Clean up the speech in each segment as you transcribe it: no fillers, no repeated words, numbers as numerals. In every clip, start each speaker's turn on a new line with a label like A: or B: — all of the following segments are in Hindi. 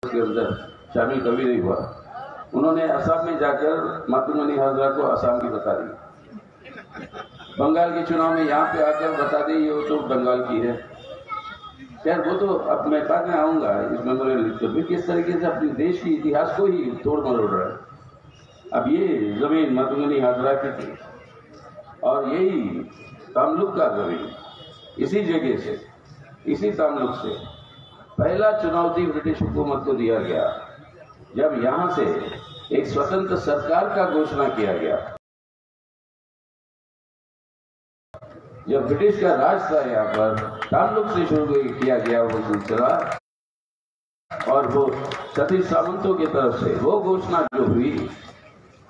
A: के अंदर शामिल कभी नहीं हुआ। उन्होंने असम में जाकर मातृमणि हाजरा को असम की बता दी, बंगाल के चुनाव में यहाँ पे आकर बता दी ये तो बंगाल की है। खैर वो तो अब मैं बाद में आऊंगा इस मेमोरियल लिखते हुए किस तरीके से अपने देश के इतिहास को ही तोड़ मरोड़ रहा है। अब ये जमीन मातृमणि हाजरा की थी और यही तमलुक का जमीन इसी जगह से, इसी तमलुक से पहला चुनौती ब्रिटिश हुकूमत को दिया गया जब यहां से एक स्वतंत्र सरकार का घोषणा किया गया। जब ब्रिटिश का राज था यहाँ पर तमलुक से शुरू किया गया वो सिलसिला, और वो सतीश सामंतों की तरफ से वो घोषणा जो हुई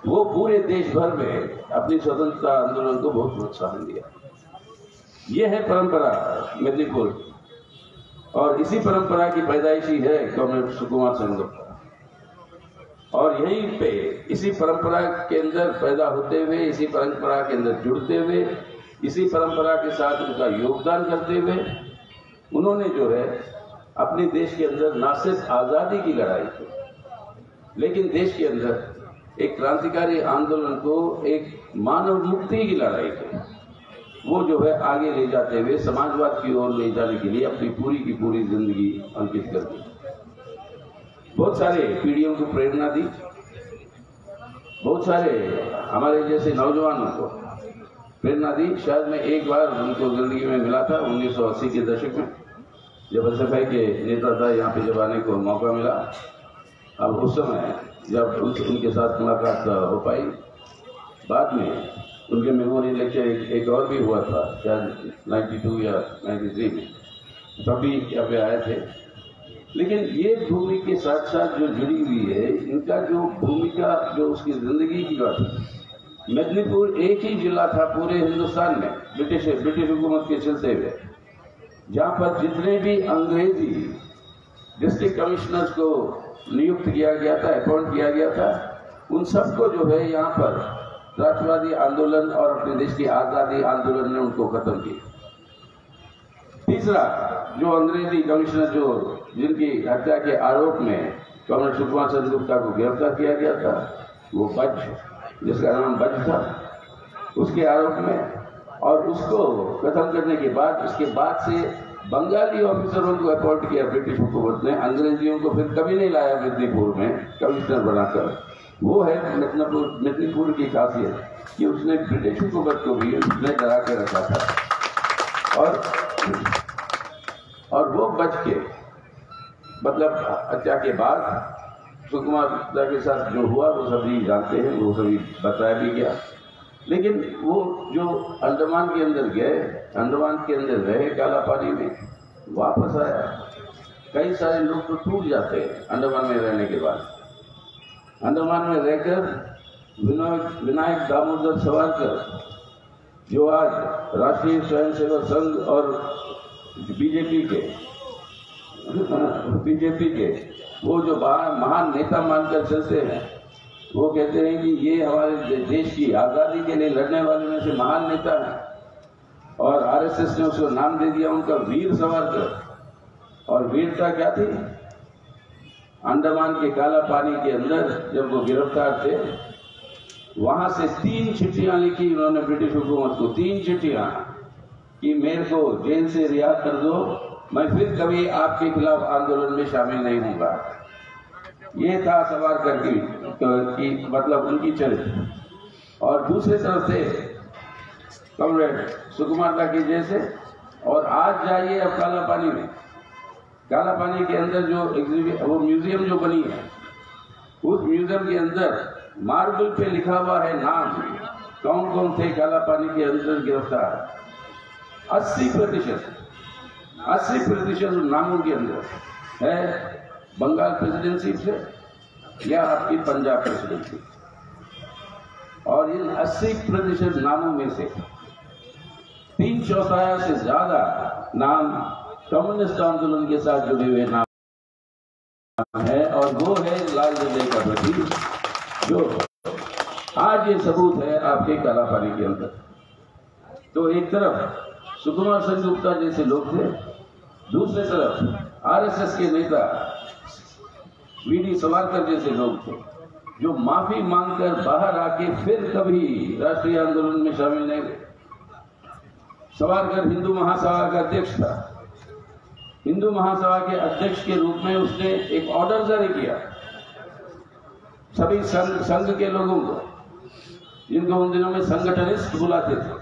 A: वो पूरे देश भर में अपनी स्वतंत्रता आंदोलन को बहुत प्रोत्साहन दिया। ये है परंपरा मेदिनीपुर, और इसी परंपरा की पैदाइशी है कॉमरेड सुकुमार सेनगुप्ता। और यहीं पे इसी परंपरा के अंदर पैदा होते हुए, इसी परंपरा के अंदर जुड़ते हुए, इसी परंपरा के साथ उनका योगदान करते हुए उन्होंने जो है अपने देश के अंदर न सिर्फ आज़ादी की लड़ाई की, लेकिन देश के अंदर एक क्रांतिकारी आंदोलन को, एक मानव मुक्ति की लड़ाई की वो जो है आगे ले जाते हुए समाजवाद की ओर ले जाने के लिए अपनी पूरी की पूरी जिंदगी अंकित कर दी। बहुत सारे पीढ़ियों को प्रेरणा दी, बहुत सारे हमारे जैसे नौजवानों को प्रेरणा दी। शायद मैं एक बार उनको जिंदगी में मिला था 1980 के दशक में, जब एसएफआई के नेता था यहाँ पे जब आने को मौका मिला। अब उस समय जब उनके साथ मुलाकात हो पाई, बाद में उनके मेमोरियल लेक्चर एक और भी हुआ था शायद 92 या 93 में, तब भी यहाँ पे आए थे। लेकिन ये भूमि के साथ साथ जो जुड़ी हुई है, इनका जो भूमिका, जो उसकी जिंदगी की बात है। मेदिनीपुर एक ही जिला था पूरे हिंदुस्तान में ब्रिटिश हुकूमत के चलते हुए, जहाँ पर जितने भी अंग्रेजी डिस्ट्रिक्ट कमिश्नर्स को नियुक्त किया गया था, अपॉइंट किया गया था, उन सबको जो है यहाँ पर राष्ट्रवादी आंदोलन और अपने देश की आजादी आंदोलन ने उनको खत्म किया। तीसरा, जो अंग्रेजी कमिश्नर जिनकी हत्या के आरोप में कॉमरेड सुकुमार सेनगुप्ता को गिरफ्तार किया गया था, वो बज, जिसका नाम बज था, उसके आरोप में, और उसको खत्म करने के बाद उसके बाद से बंगाली ऑफिसरों को अपॉइंट किया ब्रिटिश हुकूमत ने। अंग्रेजियों को फिर कभी नहीं लाया मेदिनीपुर में कमिश्नर बनाकर। वो है मेदिनीपुर की खासियत कि उसने ब्रिटिश हुकूमत को भी उसने डरा के रखा था। और वो बच के, मतलब हत्या के बाद सुकुमार के साथ जो हुआ वो सभी जानते हैं, वो सभी बताया भी गया। लेकिन वो जो अंडमान के अंदर गए, अंडमान के अंदर रहे काला पानी में, वापस आया। कई सारे लोग तो टूट जाते हैं अंडमान में रहने के बाद। अंडमान में रहकर विनायक दामोदर सावरकर, जो आज राष्ट्रीय स्वयंसेवक संघ और बीजेपी के वो जो महान नेता मानकर चलते हैं, वो कहते हैं कि ये हमारे देश की आज़ादी के लिए लड़ने वाले में से महान नेता है। और आरएसएस ने उसको नाम दे दिया उनका वीर सावरकर। और वीरता क्या थी? अंडमान के काला पानी के अंदर जब वो गिरफ्तार थे, वहां से 3 चिट्ठियां लिखी उन्होंने ब्रिटिश हुकूमत को, 3 चिट्ठियां कि मेरे को जेल से रिहा कर दो, मैं फिर कभी आपके खिलाफ आंदोलन में शामिल नहीं होऊंगा। ये था सावरकर की मतलब उनकी चरित्र। और दूसरे तरफ से कॉमरेड सुकुमार की जैसे, और आज जाइए अब काला पानी में, काला पानी के अंदर जो वो म्यूजियम जो बनी है, उस म्यूजियम के अंदर मार्बल पे लिखा हुआ है नाम, कौन कौन थे काला पानी के अंदर गिरफ्तार। 80% नामों के अंदर है बंगाल प्रेसिडेंसी से या आपकी पंजाब प्रेसिडेंसी। और इन 80% नामों में से 3/4 से ज्यादा नाम कम्युनिस्ट आंदोलन के साथ जुड़े हुए नाम है। और वो है लाल झंडे का प्रतीक, जो आज ये सबूत है आपके काला पानी के अंदर। तो एक तरफ सुकुमार सेनगुप्ता जैसे लोग थे, दूसरी तरफ आरएसएस के नेता वीडी सावरकर जैसे लोग थे जो माफी मांगकर बाहर आके फिर कभी राष्ट्रीय आंदोलन में शामिल नहीं हुए। सावरकर हिंदू महासभा का अध्यक्ष था। हिंदू महासभा के अध्यक्ष के रूप में उसने एक ऑर्डर जारी किया सभी संघ के लोगों को, जिनको उन दिनों में संगठनिस्ट बुलाते थे,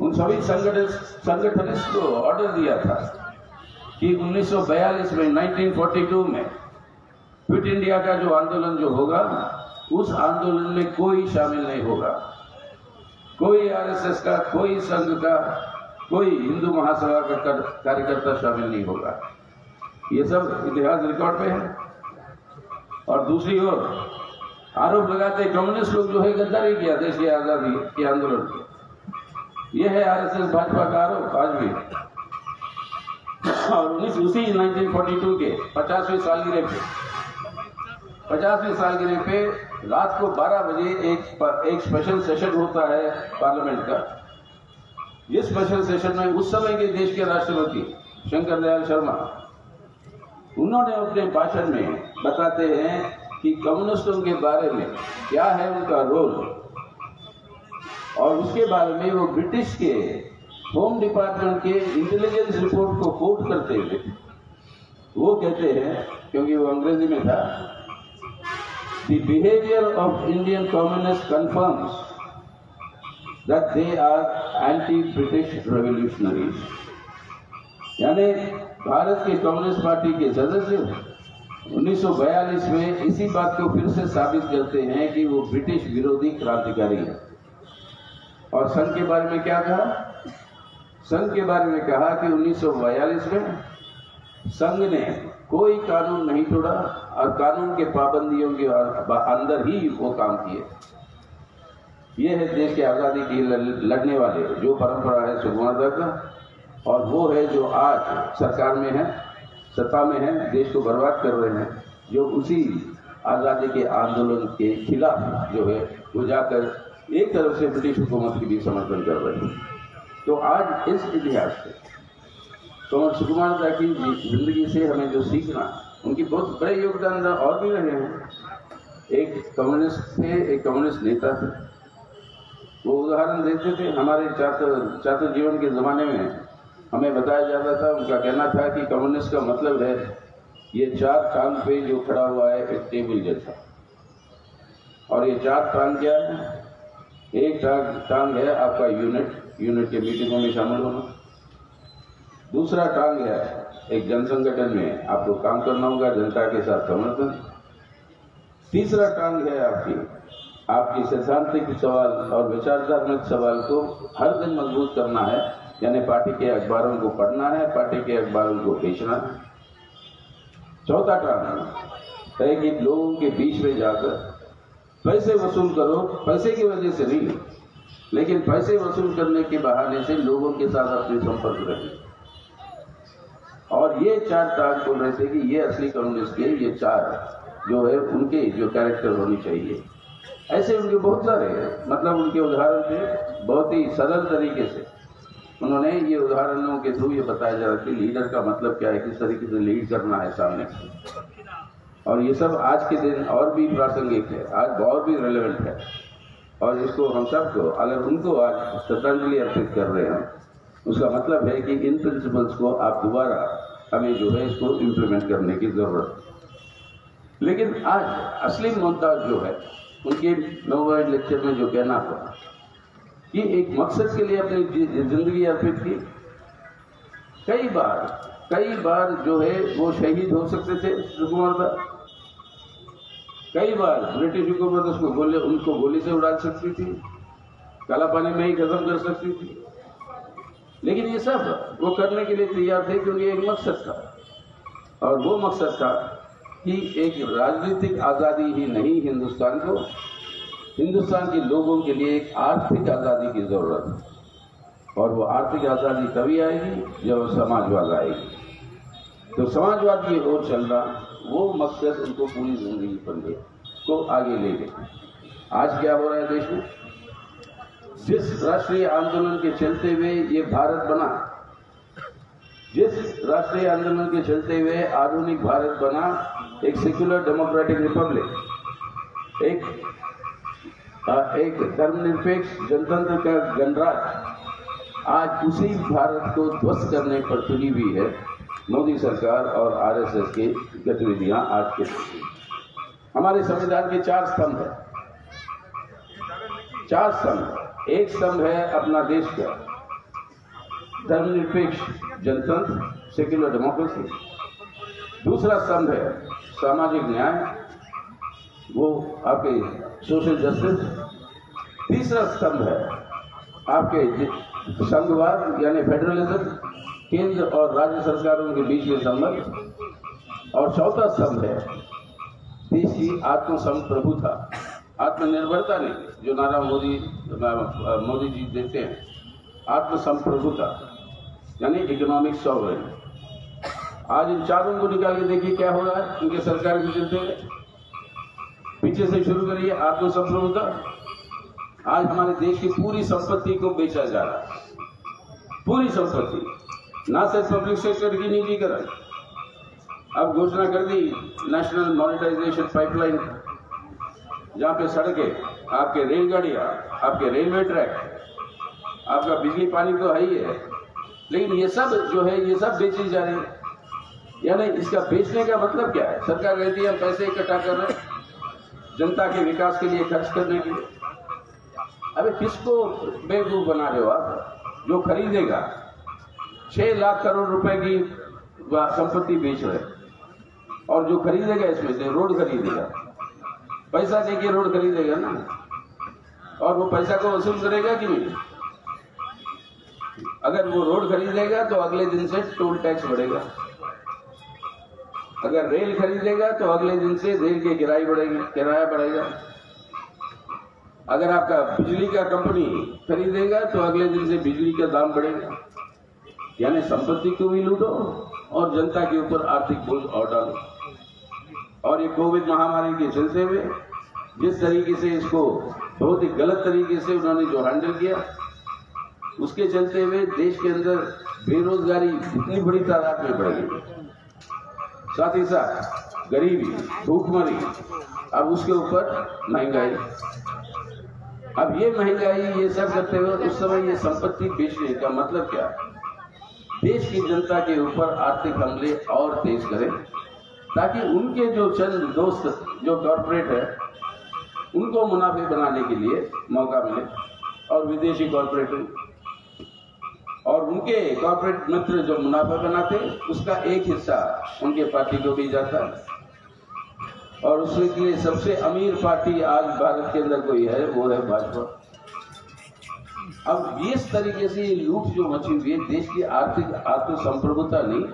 A: उन सभी संगठनिस्ट को ऑर्डर दिया था कि 1942 में 1942 में क्विट इंडिया का जो आंदोलन जो होगा उस आंदोलन में कोई शामिल नहीं होगा, कोई आरएसएस का, कोई संघ का, कोई हिंदू महासभा का कार्यकर्ता शामिल नहीं होगा। ये सब इतिहास रिकॉर्ड पे है। और दूसरी ओर आरोप लगाते कम्युनिस्ट लोग जो है गद्दारी किया देश की आजादी के आंदोलन के, यह है आरएसएस भाजपा का आरोप आज भी। और उसी 1942 के 50वीं सालगिरह पे रात को 12 बजे एक स्पेशल सेशन होता है पार्लियामेंट का। इस स्पेशल सेशन में उस समय के देश के राष्ट्रपति शंकर दयाल शर्मा, उन्होंने अपने भाषण में बताते हैं कि कम्युनिस्टों के बारे में क्या है उनका रोल, और उसके बारे में वो ब्रिटिश के होम डिपार्टमेंट के इंटेलिजेंस रिपोर्ट को कोट करते हुए वो कहते हैं, क्योंकि वो अंग्रेजी में था, The behavior of Indian communists confirms that they are anti-British revolutionaries। यानी भारत के कम्युनिस्ट पार्टी के सदस्य 1942 में इसी बात को फिर से साबित करते हैं कि वो ब्रिटिश विरोधी क्रांतिकारी है। और संघ के बारे में क्या कहा? संघ के बारे में कहा कि 1942 में संघ ने कोई कानून नहीं तोड़ा और कानून के पाबंदियों के अंदर ही वो काम किए। ये है देश की आज़ादी की लड़ने वाले जो परंपरा है सुकुमारदा का, और वो है जो आज सरकार में है, सत्ता में है, देश को बर्बाद कर रहे हैं, जो उसी आज़ादी के आंदोलन के खिलाफ जो है वो जाकर एक तरफ से ब्रिटिश हुकूमत की भी समर्थन कर रहे हैं। तो आज इस इतिहास से तो सुकुमारदा की जिंदगी से हमें जो सीखना, उनकी बहुत बड़े योगदान और भी रहे हैं। एक कम्युनिस्ट थे, एक कम्युनिस्ट नेता थे, वो उदाहरण देते थे। हमारे छात्र जीवन के ज़माने में हमें बताया जाता था, उनका कहना था कि कम्युनिस्ट का मतलब है ये 4 टांग पे जो खड़ा हुआ है एक टेबल जैसा। और ये 4 टांग क्या है? एक टांग है आपका यूनिट के मीटिंगों में शामिल होना। दूसरा टांग है एक जन संगठन में आपको काम करना होगा, जनता के साथ समर्थन। तीसरा टांग है आपकी सैद्धांतिक सवाल और विचारधात्मक सवाल को हर दिन मजबूत करना है, यानी पार्टी के अखबारों को पढ़ना है, पार्टी के अखबारों को बेचना है। चौथा टांग है कि लोगों के बीच में जाकर पैसे वसूल करो, पैसे की वजह से नहीं, लेकिन पैसे वसूल करने के बहाने से लोगों के साथ अपने संपर्क रखें। और ये 4 टांग बोल रहे थे कि ये असली कम्युनिस्ट के ये 4 जो है उनके जो कैरेक्टर होनी चाहिए। ऐसे उनके बहुत सारे हैं, मतलब उनके उदाहरण थे। बहुत ही सरल तरीके से उन्होंने ये उदाहरणों के थ्रू ये बताया जा रहा है कि लीडर का मतलब क्या है, किस तरीके से लीड करना है सामने से। और ये सब आज के दिन और भी प्रासंगिक है, आज और भी रेलेवेंट है। और इसको हम सबको, अगर उनको आज श्रद्धांजलि अर्पित कर रहे हैं, उसका मतलब है कि इन प्रिंसिपल्स को आप दोबारा हमें जो है इसको इम्प्लीमेंट करने की जरूरत है। लेकिन आज असली मुद्दा जो है उनके नोबेल लेक्चर में जो कहना था कि एक मकसद के लिए अपनी जिंदगी अर्पित की। कई बार जो है वो शहीद हो सकते थे सुकुमारदा। कई बार ब्रिटिश हुकूमत उनको गोली से उड़ा सकती थी, काला पानी में ही खत्म कर सकती थी, लेकिन ये सब वो करने के लिए तैयार थे क्योंकि एक मकसद था। और वो मकसद था कि एक राजनीतिक आज़ादी ही नहीं, हिंदुस्तान के लोगों के लिए एक आर्थिक आज़ादी की ज़रूरत है। और वो आर्थिक आज़ादी तभी आएगी जब समाजवाद आएगी। तो समाजवाद की ओर चलना, वो मकसद उनको पूरी जिंदगी पर को आगे ले गए। आज क्या हो रहा है देश में? जिस राष्ट्रीय आंदोलन के चलते हुए ये भारत बना, जिस राष्ट्रीय आंदोलन के चलते हुए आधुनिक भारत बना, एक सेक्युलर डेमोक्रेटिक रिपब्लिक, एक धर्मनिरपेक्ष जनतंत्र का गणराज्य आज उसी भारत को ध्वस्त करने पर तुली हुई है मोदी सरकार और आरएसएस की गतिविधियां आज के। हमारे संविधान के 4 स्तंभ है, 4 स्तंभ। एक स्तंभ है अपना देश का धर्मनिरपेक्ष जनतंत्र, सेक्युलर डेमोक्रेसी। दूसरा स्तंभ है सामाजिक न्याय, वो आपके सोशल जस्टिस। तीसरा स्तंभ है आपके संघवाद यानी फेडरलिज्म, केंद्र और राज्य सरकारों के बीच में संबंध। और चौथा स्तंभ है देश की आत्मसंप्रभुता, आत्मनिर्भरता नहीं, जो नारा मोदी जी देते हैं, आत्मसंप्रभुता यानी इकोनॉमिक सॉवरेन। आज इन चारों को निकाल के देखिए क्या हो रहा है उनके सरकार के चलते। पीछे से शुरू करिए आत्मसंप्रभुता। आज हमारे देश की पूरी संपत्ति को बेचा जा रहा है, पूरी संपत्ति, ना सिर्फ पब्लिक सेक्टर की निजीकरण। अब घोषणा कर दी नेशनल मॉनेटाइजेशन पाइपलाइन, जहां पे सड़कें, आपके रेलगाड़ियां, आपके रेलवे ट्रैक, आपका बिजली पानी तो है ही है, लेकिन ये सब जो है ये सब बेची जा रही है। यानी इसका बेचने का मतलब क्या है? सरकार कहती है हम पैसे इकट्ठा कर रहे हैं जनता के विकास के लिए खर्च करने के लिए। अबे किसको बेवकूफ बना रहे हो आप? जो खरीदेगा 6 लाख करोड़ रुपए की संपत्ति बेच रहे, और जो खरीदेगा इसमें से रोड खरीदेगा, पैसा देके रोड खरीदेगा ना, और वो पैसा को वसूल करेगा कि नहीं? अगर वो रोड खरीदेगा तो अगले दिन से टोल टैक्स बढ़ेगा, अगर रेल खरीदेगा तो अगले दिन से रेल के किराया बढ़ेगा, अगर आपका बिजली का कंपनी खरीदेगा तो अगले दिन से बिजली का दाम बढ़ेगा। यानी संपत्ति को भी लूटो और जनता के ऊपर आर्थिक बोझ और डालो। और ये कोविड महामारी के चलते हुए जिस तरीके से इसको बहुत ही गलत तरीके से उन्होंने जो हैंडल किया, उसके चलते हुए देश के अंदर बेरोजगारी इतनी बड़ी तादाद में बढ़ गई, साथ ही साथ गरीबी, भूखमरी, अब उसके ऊपर महंगाई। अब ये महंगाई ये सब करते हुए उस समय ये संपत्ति बेचने का मतलब क्या? देश की जनता के ऊपर आर्थिक हमले और तेज करें, ताकि उनके जो चंद दोस्त जो कॉर्पोरेट है उनको मुनाफे बनाने के लिए मौका मिले, और विदेशी कॉर्पोरेट और उनके कॉर्पोरेट मित्र जो मुनाफा बनाते उसका एक हिस्सा उनके पार्टी को भी जाता है। और उसके लिए सबसे अमीर पार्टी आज भारत के अंदर कोई है वो है भाजपा। अब इस तरीके से ये लूट जो मची हुई है, देश की आर्थिक आत्मसंप्रभुता नहीं,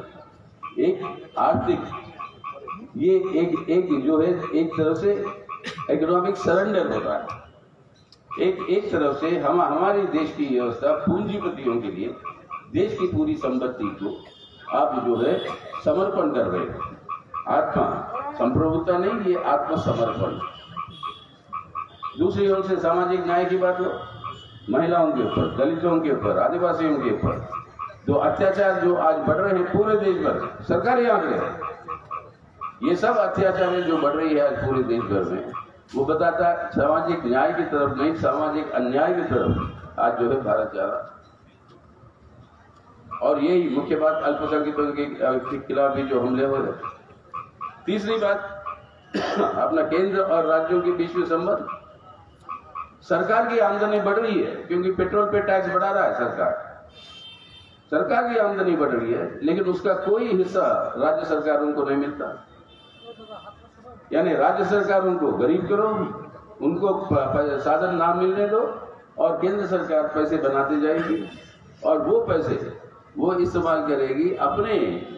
A: एक आर्थिक ये एक जो है एक तरह से इकोनॉमिक सरेंडर हो रहा है। एक तरफ से हमारे देश की व्यवस्था पूंजीपतियों के लिए देश की पूरी संपत्ति को आप जो है समर्पण कर रहे हैं। आत्मा संप्रभुता नहीं, ये आत्मसमर्पण। दूसरी ओर से सामाजिक न्याय की बात हो, महिलाओं के ऊपर, दलितों के ऊपर, आदिवासियों के ऊपर जो अत्याचार जो आज बढ़ रहे हैं पूरे देश भर, सरकारी आंकड़े हैं, ये सब अत्याचार जो बढ़ रही है आज पूरे देश भर में, वो बताता है सामाजिक न्याय की तरफ नहीं, सामाजिक अन्याय की तरफ आज जो है भारत जा रहा। और यही मुख्य बात, अल्पसंख्यकों के खिलाफ भी जो हमले हो रहे। तीसरी बात, अपना केंद्र और राज्यों के बीच में संबंध। सरकार की आमदनी बढ़ रही है क्योंकि पेट्रोल पे टैक्स बढ़ा रहा है सरकार की आमदनी बढ़ रही है, लेकिन उसका कोई हिस्सा राज्य सरकारों को नहीं मिलता। यानी राज्य सरकारों को गरीब करो, उनको साधन ना मिलने दो, और केंद्र सरकार पैसे बनाती जाएगी, और वो पैसे वो इस्तेमाल करेगी अपने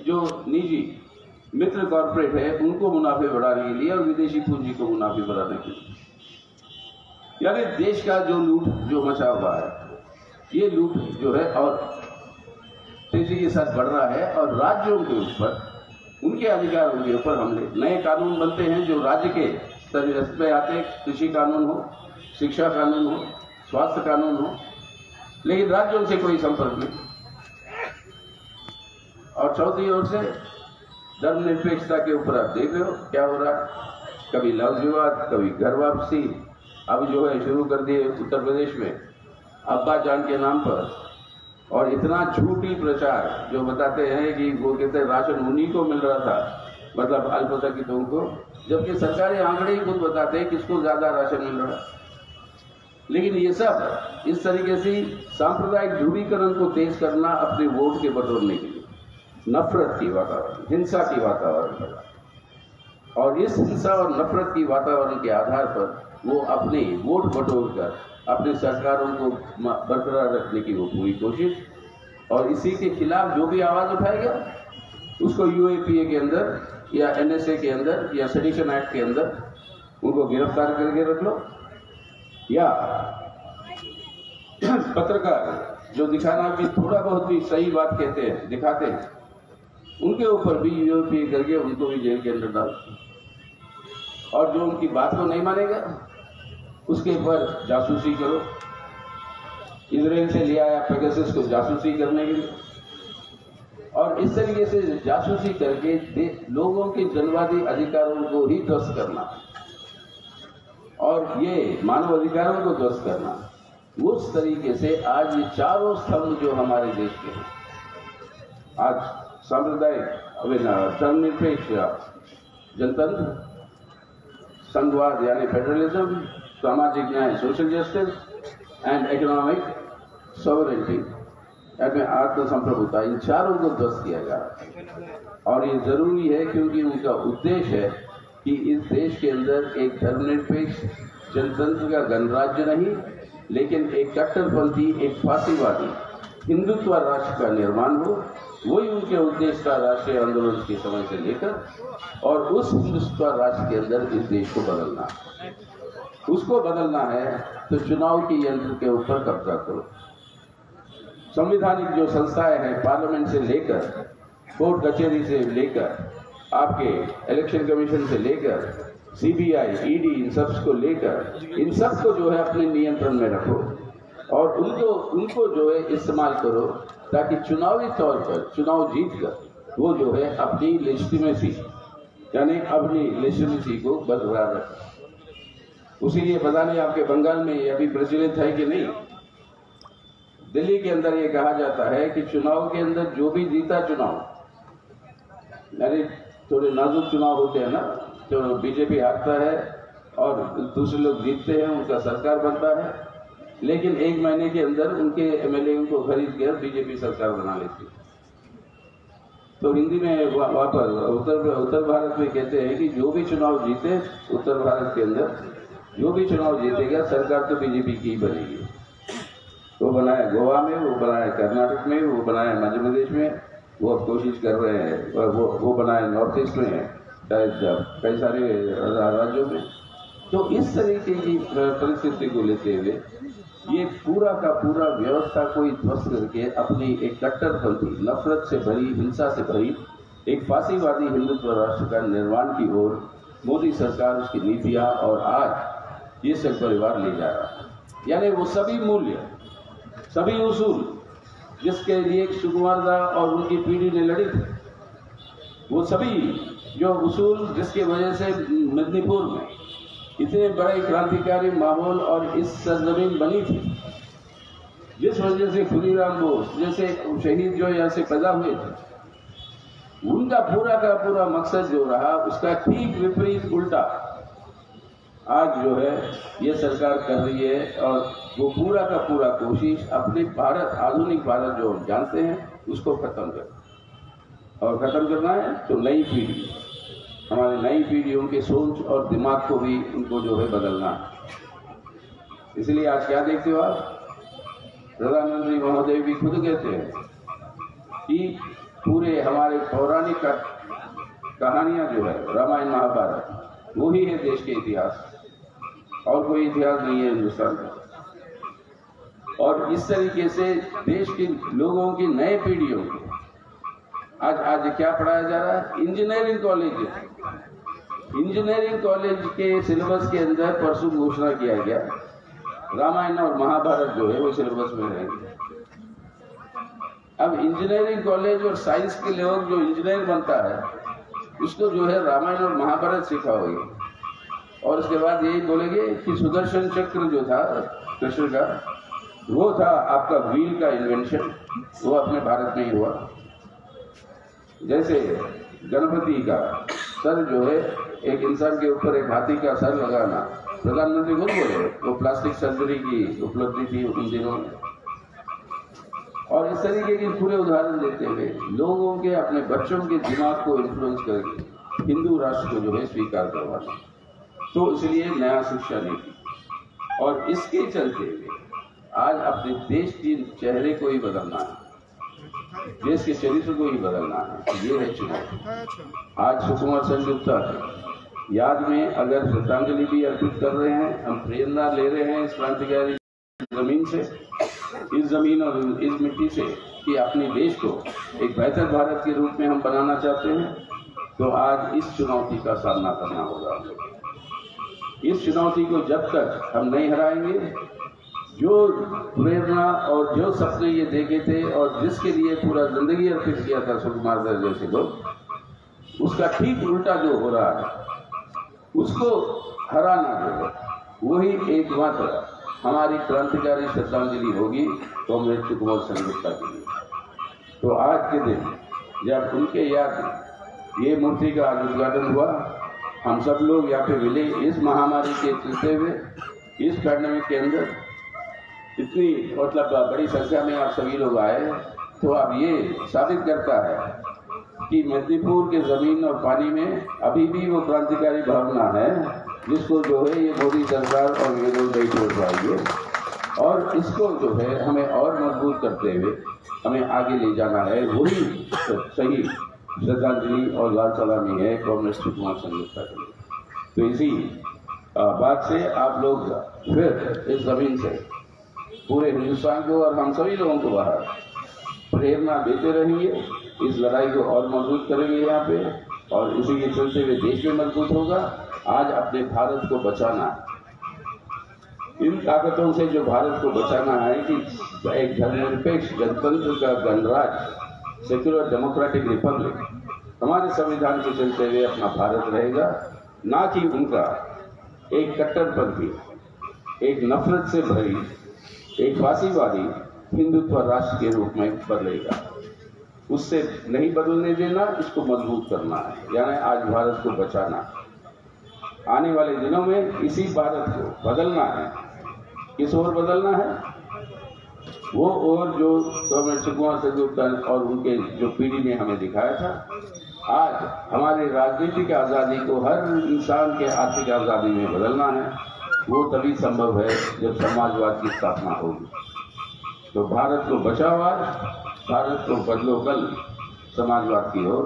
A: जो निजी मित्र कॉर्पोरेट है उनको मुनाफे बढ़ाने के लिए और विदेशी पूंजी को मुनाफे बढ़ाने के लिए। यानी देश का जो लूट जो मचा हुआ है, ये लूट जो है और तेजी के साथ बढ़ रहा है, और राज्यों के ऊपर उनके अधिकारों के ऊपर हमले। नए कानून बनते हैं जो राज्य के स्तर पे आते हैं, कृषि कानून हो, शिक्षा कानून हो, स्वास्थ्य कानून हो, लेकिन राज्यों से कोई संपर्क नहीं। और चौथी ओर से धर्मनिरपेक्षता के ऊपर आप देख रहे हो क्या हो रहा है, कभी लव विवाद, कभी घर वापसी, अब जो है शुरू कर दिए उत्तर प्रदेश में अब्बा जान के नाम पर, और इतना झूठी प्रचार जो बताते हैं कि वो कहते हैं राशन उन्हीं को मिल रहा था, मतलब अल्पसंख्यकों को, जबकि सरकारी आंकड़े ही खुद बताते हैं किसको ज्यादा राशन मिल रहा है। लेकिन ये सब इस तरीके से सांप्रदायिक ध्रुवीकरण को तेज करना अपने वोट के बटोरने के लिए, नफरत की वातावरण, हिंसा की वातावरण, और इस हिंसा और नफरत की वातावरण के आधार पर वो अपने वोट बटोर कर अपनी सरकारों को बरकरार रखने की वो पूरी कोशिश, और इसी के खिलाफ जो भी आवाज उठाएगा उसको यूएपीए के अंदर या एनएसए के अंदर या सेडिशन एक्ट के अंदर उनको गिरफ्तार करके रख लो, या पत्रकार जो दिखाना भी थोड़ा बहुत भी सही बात कहते हैं, दिखाते हैं, उनके ऊपर भी यूएपीए करके उनको भी जेल के अंदर डालो, और जो उनकी बात को नहीं मानेगा उसके ऊपर जासूसी करो। इजराइल से लिया आया पेगासस को जासूसी करने के लिए, और इस तरीके से जासूसी करके लोगों के जनवादी अधिकारों को ही ध्वस्त करना और ये मानव अधिकारों को ध्वस्त करना, उस तरीके से आज ये चारों स्तंभ जो हमारे देश के हैं, आज सांप्रदायिक धर्मनिरपेक्ष जनतंत्र, संघवाद यानी फेडरलिज्म, सामाजिक न्याय social justice and economic sovereignty यानी आत्मसंप्रभुता, इन चारों को ध्वस्त किया जा रहा है। और ये जरूरी है क्योंकि उनका उद्देश्य है कि इस देश के अंदर एक धर्मनिरपेक्ष जनतंत्र का गणराज्य नहीं, लेकिन एक कट्टरपंथी, एक फांसीवादी हिंदुत्व राष्ट्र का निर्माण हो। वही उनके उद्देश्य का राष्ट्रीय आंदोलन के समय से लेकर, और उस हिंदुत्व राष्ट्र के अंदर इस देश को बदलना है। उसको बदलना है तो चुनाव के यंत्र के ऊपर कब्जा करो। संवैधानिक जो संस्थाएं हैं, पार्लियामेंट से लेकर, कोर्ट कचहरी से लेकर, आपके इलेक्शन कमीशन से लेकर, सीबीआई, ईडी, इन सब को लेकर, इन सब को जो है अपने नियंत्रण में रखो और उनको जो है इस्तेमाल करो, ताकि चुनावी तौर पर चुनाव जीतकर वो जो है अपनी लेजिटिमेसी यानी अपनी लेजिटिमेसी को बरकरार रखे। उसीलिए पता नहीं आपके बंगाल में ये अभी प्रचलित है कि नहीं, दिल्ली के अंदर ये कहा जाता है कि चुनाव के अंदर जो भी जीता चुनाव, यानी थोड़े नाजुक चुनाव होते हैं ना, तो बीजेपी हारता है और दूसरे लोग जीतते हैं, उनका सरकार बनता है, लेकिन एक महीने के अंदर उनके एमएलए को खरीद कर बीजेपी सरकार बना लेती है। तो हिंदी में वहां पर उत्तर भारत में कहते हैं कि जो भी चुनाव जीते उत्तर भारत के अंदर, जो भी चुनाव जीतेगा सरकार तो बीजेपी की ही बनेगी। वो बनाया गोवा में, वो बनाया कर्नाटक में, वो बनाया मध्य प्रदेश में, वो अब कोशिश कर रहे हैं, वो बनाया नॉर्थ ईस्ट में, कई सारे राज्यों में। तो इस तरीके की परिस्थिति को लेते हुए ये पूरा का पूरा व्यवस्था को ध्वस्त करके अपनी एक कट्टरपंथी, नफरत से भरी, हिंसा से भरी एक फांसीवादी हिंदुत्व राष्ट्र का निर्माण की ओर मोदी सरकार, उसकी नीतियां और आज ये सब परिवार ले जा रहा है। यानी वो सभी मूल्य, सभी उसूल जिसके लिए सुकुमारदा और उनकी पीढ़ी ने लड़ी थी, वो सभी जो उसूल जिसके वजह से मिदनीपुर में इतने बड़े क्रांतिकारी माहौल और इस सरजमीन बनी थी, जिस वजह से खुदीराम बोस जैसे शहीद जो यहाँ से पैदा हुए थे, उनका पूरा का पूरा मकसद जो रहा उसका ठीक विपरीत उल्टा आज जो है ये सरकार कर रही है। और वो पूरा का पूरा कोशिश अपने भारत, आधुनिक भारत जो हम जानते हैं, उसको खत्म करना, और खत्म करना है तो नई पीढ़ी, हमारी नई पीढ़ियों के सोच और दिमाग को भी उनको जो है बदलना है। इसलिए आज क्या देखते हो आप, प्रधानमंत्री महोदय भी खुद कहते हैं कि पूरे हमारे पौराणिक कहानियां जो है, रामायण महाभारत, वो ही है देश के इतिहास, और कोई इतिहास नहीं है हिंदुस्तान का। और इस तरीके से देश के लोगों की नए पीढ़ियों को आज क्या पढ़ाया जा रहा है, इंजीनियरिंग कॉलेज के सिलेबस के अंदर परसों घोषणा किया गया, रामायण और महाभारत जो है वो सिलेबस में रहेंगे। अब इंजीनियरिंग कॉलेज और साइंस के लोग जो इंजीनियर बनता है, उसको जो है रामायण और महाभारत सिखाओगे और उसके बाद यही बोलेंगे कि सुदर्शन चक्र जो था कृष्ण का, वो था आपका व्हील का इन्वेंशन, वो अपने भारत में ही हुआ। जैसे गणपति का सर जो है, एक इंसान के ऊपर एक हाथी का सर लगाना, प्रधानमंत्री खुद बोले वो प्लास्टिक सर्जरी की उपलब्धि थी उन दिनों में। और इस तरीके के पूरे उदाहरण देते हुए लोगों के, अपने बच्चों के दिमाग को इन्फ्लुएंस करके हिंदू राष्ट्र को जो है स्वीकार करवाना। तो इसलिए नया शिक्षा नीति, और इसके चलते हुए आज अपने देश के चेहरे को ही बदलना है, देश के चरित्र को ही बदलना है। ये है चुनौती। आज सुकुमार सेनगुप्ता की याद में अगर श्रद्धांजलि भी अर्पित कर रहे हैं, हम प्रेरणा ले रहे हैं इस क्रांतिकारी जमीन से, इस जमीन और इस मिट्टी से, कि अपने देश को एक बेहतर भारत के रूप में हम बनाना चाहते हैं, तो आज इस चुनौती का सामना करना होगा। इस चुनौती को जब तक हम नहीं हराएंगे, जो प्रेरणा और जो सपने ये देखे थे और जिसके लिए पूरा जिंदगी अर्पित किया था सुकुमार सर जैसे लोग, उसका ठीक उल्टा जो हो रहा है उसको हराना होगा। वही एकमात्र हमारी क्रांतिकारी श्रद्धांजलि होगी कॉमरेड सुकुमार सेनगुप्ता के लिए। तो आज के दिन जब उनके याद में ये मूर्ति का आज उद्घाटन हुआ, हम सब लोग यहाँ पे मिले इस महामारी के चलते हुए, इस पैंडेमिक के अंदर इतनी मतलब बड़ी संख्या में आप सभी लोग आए, तो अब ये साबित करता है कि मेदिनीपुर के जमीन और पानी में अभी भी वो क्रांतिकारी भावना है जिसको जो है ये मोदी सरकार और ये लोग नहीं छोड़ पाएंगे। और इसको जो है हमें और मजबूत करते हुए हमें आगे ले जाना है। वही सही श्रद्धांजलि और लाल सलामी है कॉमरेड सुकुमार सेनगुप्ता के लिए। तो इसी बात से आप लोग फिर इस जमीन से पूरे हिंदुस्तान को और हम सभी लोगों को बाहर प्रेरणा देते रहेंगे, इस लड़ाई को और मजबूत करेंगे यहाँ पे, और इसी के चलते हुए देश में मजबूत होगा। आज अपने भारत को बचाना, इन ताकतों से जो भारत को बचाना है कि एक धर्मनिरपेक्ष गणतंत्र का गणराज्य, सेक्युलर डेमोक्रेटिक रिपब्लिक हमारे संविधान के चलते हुए अपना भारत रहेगा, ना कि उनका एक कट्टरपंथी, एक नफरत से भरी, एक फासीवादी हिंदुत्व राष्ट्र के रूप में बदलेगा। उससे नहीं बदलने देना, इसको मजबूत करना है, यानी आज भारत को बचाना। आने वाले दिनों में इसी भारत को बदलना है। किस ओर बदलना है? वो और जो सुकुमार सेनगुप्ता और उनके जो पीढ़ी ने हमें दिखाया था। आज हमारे राजनीतिक आज़ादी को हर इंसान के आर्थिक आज़ादी में बदलना है। वो तभी संभव है जब समाजवाद की स्थापना होगी। तो भारत को बचाओ आज, भारत को बदलो कल समाजवाद की ओर।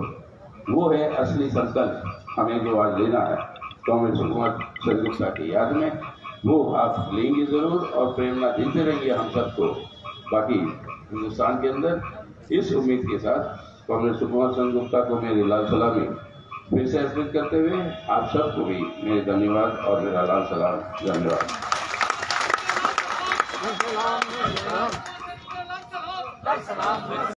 A: वो है असली संकल्प हमें जो आज लेना है कॉमरेड सुकुमार सेनगुप्ता की याद में। वो आप लेंगे जरूर और प्रेरणा देते रहेंगे हम सबको बाकी हिंदुस्तान के अंदर। इस उम्मीद के साथ कॉमरेड सुकुमार सेनगुप्ता को मेरी लाल सलामी फिर से अर्पित करते हुए आप सबको भी मेरे धन्यवाद और मेरा लाल सलाम। धन्यवाद।